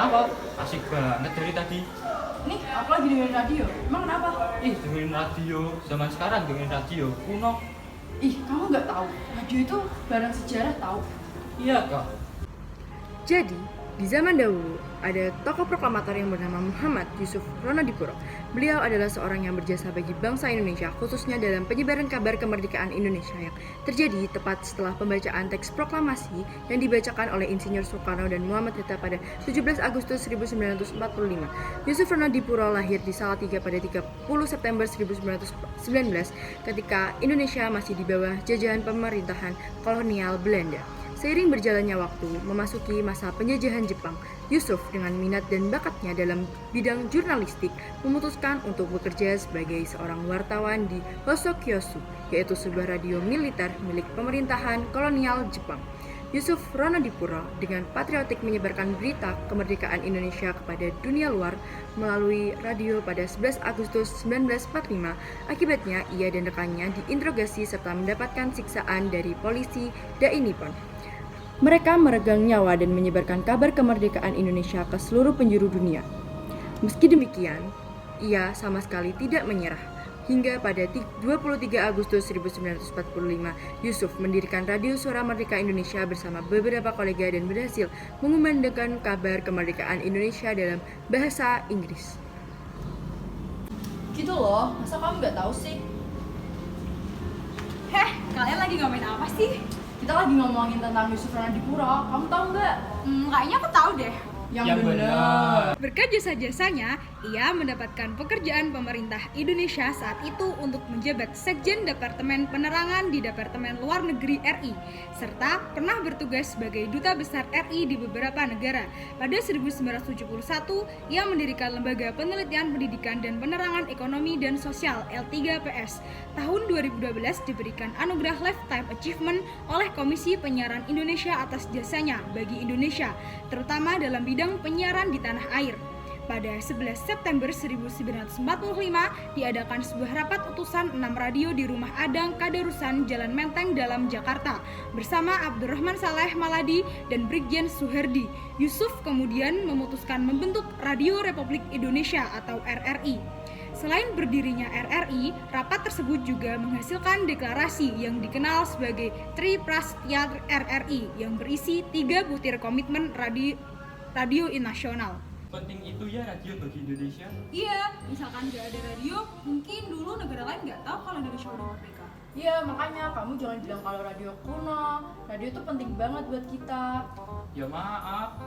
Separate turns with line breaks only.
Kenapa? Asik banget dari tadi.
Nih, aku lagi dengerin radio. Emang kenapa?
Dengerin radio. Zaman sekarang dengerin radio. Kuno.
Kamu nggak tahu. Radio itu barang sejarah tahu.
Iya, Kak.
Jadi, di zaman dahulu, ada tokoh proklamator yang bernama Muhammad Yusuf Ronodipuro. Beliau adalah seorang yang berjasa bagi bangsa Indonesia, khususnya dalam penyebaran kabar kemerdekaan Indonesia yang terjadi tepat setelah pembacaan teks proklamasi yang dibacakan oleh Insinyur Soekarno dan Muhammad Hatta pada 17 Agustus 1945. Yusuf Ronodipuro lahir di Salatiga pada 30 September 1919 ketika Indonesia masih di bawah jajahan pemerintahan kolonial Belanda. Seiring berjalannya waktu, memasuki masa penjajahan Jepang, Yusuf dengan minat dan bakatnya dalam bidang jurnalistik memutuskan untuk bekerja sebagai seorang wartawan di Hosokyosu, yaitu sebuah radio militer milik pemerintahan kolonial Jepang. Yusuf Ronodipuro dengan patriotik menyebarkan berita kemerdekaan Indonesia kepada dunia luar melalui radio pada 11 Agustus 1945. Akibatnya, ia dan rekannya diinterogasi serta mendapatkan siksaan dari polisi Dai Nippon. Mereka meregang nyawa dan menyebarkan kabar kemerdekaan Indonesia ke seluruh penjuru dunia. Meski demikian, ia sama sekali tidak menyerah. Hingga pada 23 Agustus 1945, Yusuf mendirikan Radio Suara Merdeka Indonesia bersama beberapa kolega dan berhasil mengumandangkan kabar kemerdekaan Indonesia dalam bahasa Inggris.
Gitu loh, masa kamu nggak tahu sih?
Kalian lagi ngomongin apa sih?
Kita lagi ngomongin tentang Yusuf Ronodipuro. Kamu tahu nggak?
Kayaknya aku tahu deh.
Yang benar.
Berkat jasa-jasanya, ia mendapatkan pekerjaan pemerintah Indonesia saat itu untuk menjabat Sekjen Departemen Penerangan di Departemen Luar Negeri RI, serta pernah bertugas sebagai Duta Besar RI di beberapa negara. Pada 1971, ia mendirikan Lembaga Penelitian Pendidikan dan Penerangan Ekonomi dan Sosial L3PS. Tahun 2012 diberikan anugerah Lifetime Achievement oleh Komisi Penyiaran Indonesia atas jasanya bagi Indonesia, terutama dalam bidang penyiaran di tanah air. Pada 11 September 1945 diadakan sebuah rapat utusan 6 radio di Rumah Adang Kadarusan Jalan Menteng Dalam Jakarta bersama Abdurrahman Saleh Maladi dan Brigjen Suherdi. Yusuf kemudian memutuskan membentuk Radio Republik Indonesia atau RRI. Selain berdirinya RRI, rapat tersebut juga menghasilkan deklarasi yang dikenal sebagai Triprastya RRI yang berisi 3 butir komitmen radio nasional.
Penting itu ya radio bagi Indonesia.
Iya, misalkan nggak ada radio, mungkin dulu negara lain nggak tahu kalau Indonesia udah merdeka.
Iya, makanya kamu jangan bilang kalau radio kuno. Radio itu penting banget buat kita.
Ya maaf,